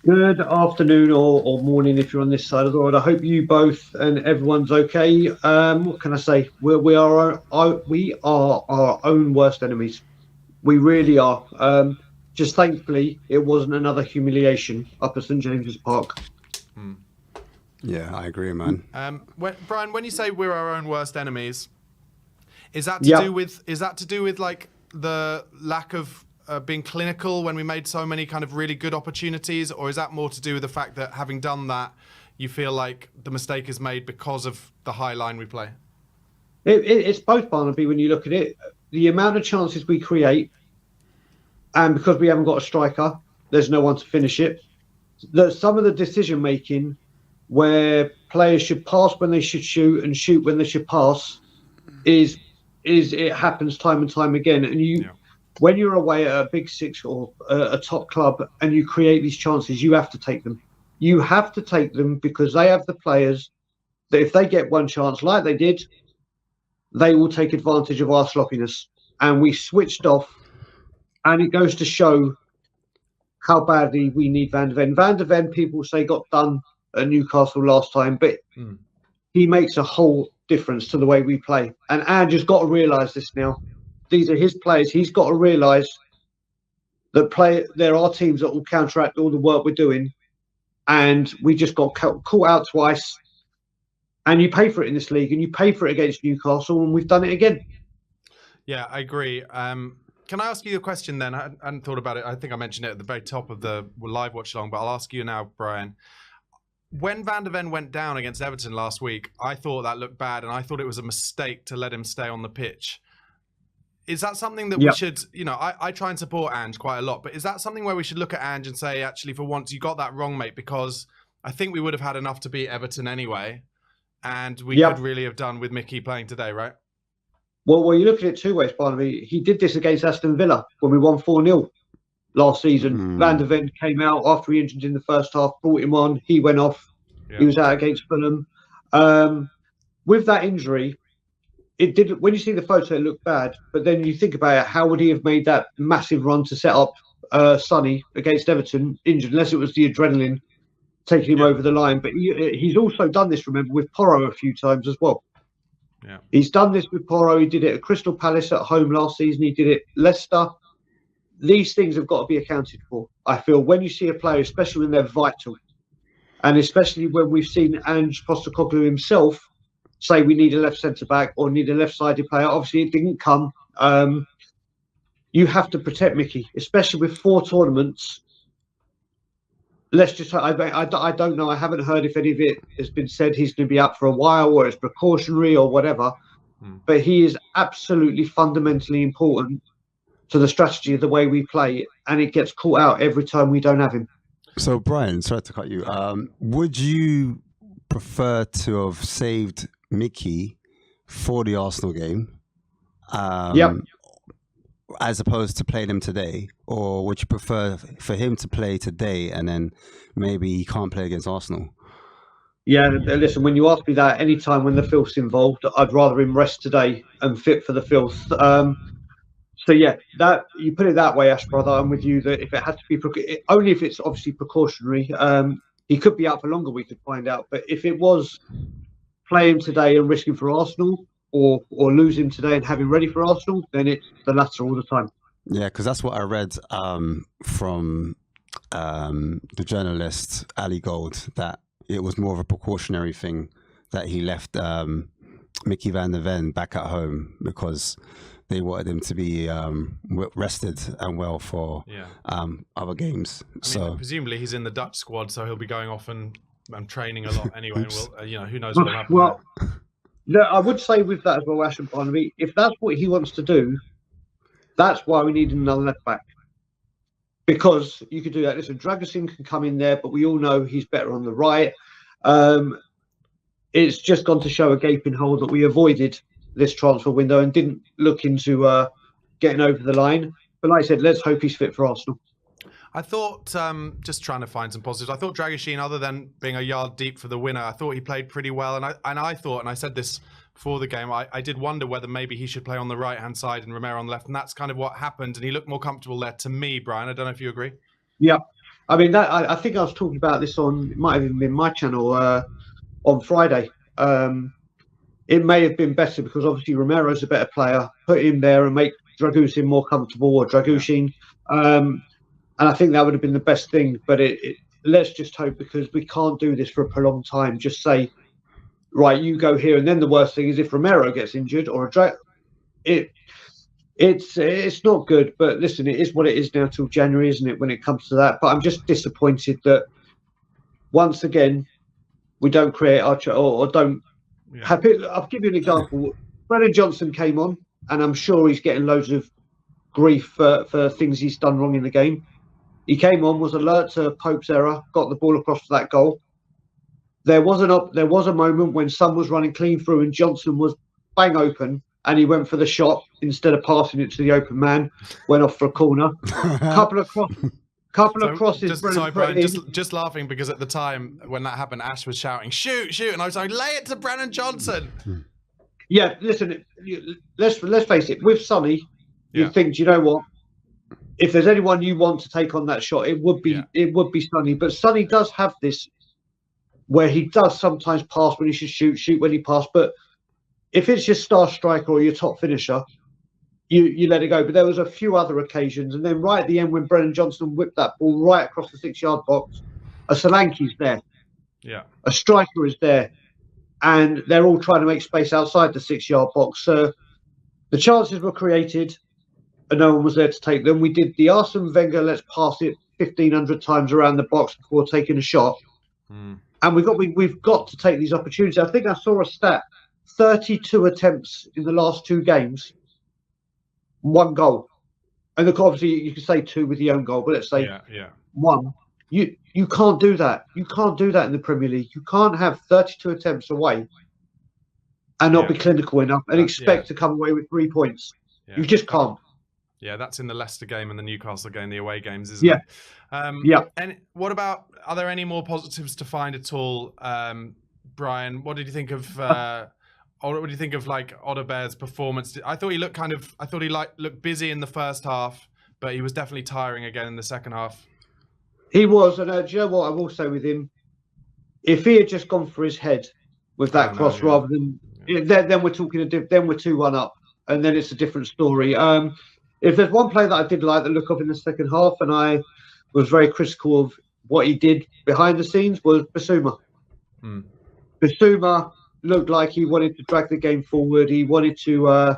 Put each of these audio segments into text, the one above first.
Good afternoon or morning if you're on this side of the world. I hope you both and everyone's okay. What can I say? We are our own worst enemies. We really are. Just thankfully, it wasn't another humiliation up at St James's Park. Yeah, I agree, man. Brian, when you say we're our own worst enemies, is that to Yeah. do with like the lack of being clinical when we made so many kind of really good opportunities, or is that more to do with the fact that having done that, you feel like the mistake is made because of the high line we play? It's both, Barnaby, when you look at it. The amount of chances we create, and because we haven't got a striker, there's no one to finish it. Some of the decision making where players should pass when they should shoot and shoot when they should pass is it happens time and time again. And when you're away at a big six or a top club and you create these chances, you have to take them. You have to take them because they have the players that if they get one chance like they did, they will take advantage of our sloppiness. And we switched off, and it goes to show how badly we need Van de Ven. Van de Ven, people say, got done at Newcastle last time, but he makes a whole difference to the way we play. And Andrew's got to realise this now. These are his players. He's got to realise that there are teams that will counteract all the work we're doing, and we just got caught out twice. And you pay for it in this league, and you pay for it against Newcastle, and we've done it again. Yeah, I agree. Can I ask you a question then? I hadn't thought about it. I think I mentioned it at the very top of the live watch along, but I'll ask you now, Brian. When Van de Ven went down against Everton last week, I thought that looked bad, and I thought it was a mistake to let him stay on the pitch. Is that something that we should, I try and support Ange quite a lot, but is that something where we should look at Ange and say, actually, for once, you got that wrong, mate, because I think we would have had enough to beat Everton anyway, and we could really have done with Mickey playing today, right? Well, you look at it two ways, Barnaby. He did this against Aston Villa when we won 4-0 last season. Van de Ven came out after he injured in the first half, brought him on. He went off. Yeah. He was out against Fulham. With that injury, it did. When you see the photo, it looked bad. But then you think about it, how would he have made that massive run to set up Sonny against Everton injured, unless it was the adrenaline taking him over the line. But he's also done this, remember, with Porro a few times as well. Yeah. He's done this with Porro. He did it at Crystal Palace at home last season. He did it at Leicester. These things have got to be accounted for, I feel, when you see a player, especially when they're vital. And especially when we've seen Ange Postecoglou himself say we need a left centre-back or need a left-sided player. Obviously, it didn't come. You have to protect Mickey, especially with 4 tournaments. Let's just, I don't know. I haven't heard if any of it has been said he's going to be out for a while or it's precautionary or whatever. But he is absolutely fundamentally important to the strategy of the way we play, and it gets caught out every time we don't have him. So, Brian, sorry to cut you. Would you prefer to have saved Mickey for the Arsenal game? As opposed to playing him today, or would you prefer for him to play today and then maybe he can't play against Arsenal? Yeah, listen, when you ask me that, any time when the filth's involved, I'd rather him rest today and fit for the filth. So yeah, that you put it that way, Ash brother. I'm with you that if it has to be only if it's obviously precautionary. He could be out for longer. We could find out, but if it was play him today and risk him for Arsenal, or lose him today and have him ready for Arsenal, then it's the latter all the time. Yeah, because that's what I read from the journalist Ali Gold, that it was more of a precautionary thing that he left Mickey Van de Ven back at home because they wanted him to be rested and well for other games. Presumably he's in the Dutch squad, so he'll be going off and training a lot anyway. Who knows what will happen. Well, no, I would say with that as well, Ash and Barnaby, if that's what he wants to do, that's why we need another left back. Because you could do that. Listen, Dragusin can come in there, but we all know he's better on the right. It's just gone to show a gaping hole that we avoided this transfer window and didn't look into getting over the line. But like I said, let's hope he's fit for Arsenal. I thought, just trying to find some positives, I thought Dragusin, other than being a yard deep for the winner, I thought he played pretty well. And I thought, and I said this before the game, I did wonder whether maybe he should play on the right-hand side and Romero on the left. And that's kind of what happened. And he looked more comfortable there to me, Brian. I don't know if you agree. Yeah. I mean, I think I was talking about this it might have even been my channel on Friday. It may have been better because obviously Romero's a better player. Put him there and make Dragusin more comfortable, or Dragusin. And I think that would have been the best thing. But let's just hope, because we can't do this for a prolonged time. Just say, right, you go here. And then the worst thing is if Romero gets injured or it's not good. But listen, it is what it is now till January, isn't it, when it comes to that? But I'm just disappointed that once again, we don't create or don't have it. I'll give you an example. Brennan Johnson came on, and I'm sure he's getting loads of grief for things he's done wrong in the game. He came on, was alert to Pope's error, got the ball across to that goal. There was a moment when Son was running clean through and Johnson was bang open, and he went for the shot instead of passing it to the open man. Went off for a corner. couple of crosses. Brian, just laughing because at the time when that happened, Ash was shouting, "Shoot, shoot!" and I was like, "Lay it to Brennan Johnson." Yeah, listen. Let's face it. With Sonny, you think, do you know what? If there's anyone you want to take on that shot, it would be Sonny. But Sonny does have this where he does sometimes pass when he should shoot when he passes. But if it's your star striker or your top finisher, you let it go. But there was a few other occasions, and then right at the end when Brennan Johnson whipped that ball right across the 6-yard box, a Solanke's there, a striker is there, and they're all trying to make space outside the 6-yard box. So the chances were created, and no one was there to take them. We did the Arsene Wenger, let's pass it 1,500 times around the box before taking a shot, and we've got to take these opportunities. I think I saw a stat: 32 attempts in the last 2 games. 1 goal, and look, obviously you can say 2 with the own goal, but let's say 1. You can't do that. You can't do that in the Premier League. You can't have 32 attempts away and not be clinical enough and expect to come away with 3 points. You just can't. Yeah, that's in the Leicester game and the Newcastle game, the away games, isn't it? And what about? Are there any more positives to find at all, Brian? What did you think of? What do you think of like Odebear's performance? I thought he looked looked busy in the first half, but he was definitely tiring again in the second half. He was, and do you know what I will say with him? If he had just gone for his head with that cross rather than then we're talking then we're 2-1 up, and then it's a different story. If there's one player that I did like the look of in the second half, and I was very critical of what he did behind the scenes, was Bissouma. Bissouma looked like he wanted to drag the game forward. He wanted to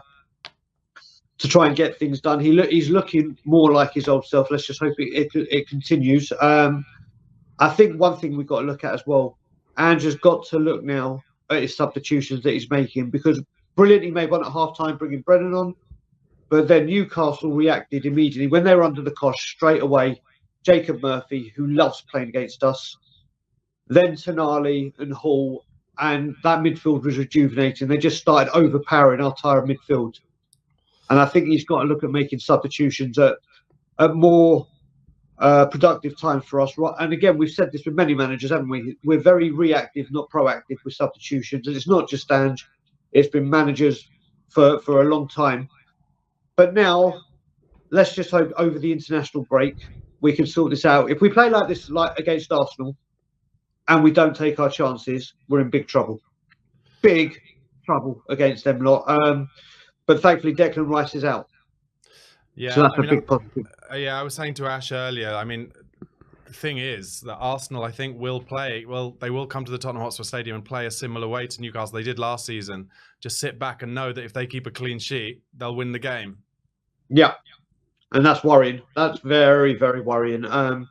try and get things done. He's looking more like his old self. Let's just hope it continues. I think one thing we've got to look at as well, Andrew's got to look now at his substitutions that he's making, because brilliant, he made one at half-time bringing Brennan on, but then Newcastle reacted immediately. When they were under the cosh, straight away, Jacob Murphy, who loves playing against us, then Tonali and Hall, and that midfield was rejuvenating. They just started overpowering our entire midfield. And I think he's got to look at making substitutions at more productive times for us. And again, we've said this with many managers, haven't we? We're very reactive, not proactive with substitutions. And it's not just Ange, it's been managers for a long time. But now, let's just hope over the international break, we can sort this out. If we play like this, like against Arsenal, and we don't take our chances, we're in big trouble. Big trouble against them lot. But thankfully, Declan Rice is out. Yeah, so that's a big positive. I was saying to Ash earlier, I mean, the thing is that Arsenal, I think, will play. Well, they will come to the Tottenham Hotspur Stadium and play a similar way to Newcastle. They did last season. Just sit back and know that if they keep a clean sheet, they'll win the game. Yeah. And that's worrying. That's very, very worrying. And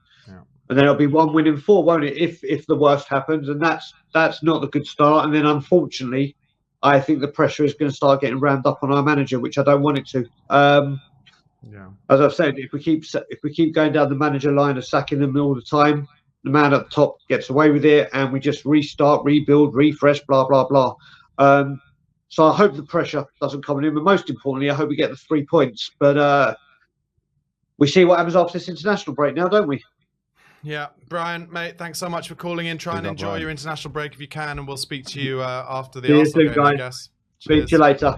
then it'll be 1 win in 4, won't it? If the worst happens, and that's not a good start. And then unfortunately, I think the pressure is going to start getting rammed up on our manager, which I don't want it to. As I've said, if we keep going down the manager line of sacking them all the time, the man at the top gets away with it, and we just restart, rebuild, refresh, blah blah blah. So I hope the pressure doesn't come in, but most importantly, I hope we get the 3 points. But we see what happens after this international break now, don't we? Yeah, Brian, mate, thanks so much for calling in. Try and enjoy your international break if you can, and we'll speak to you after the Arsenal game, I guess. Speak to you later.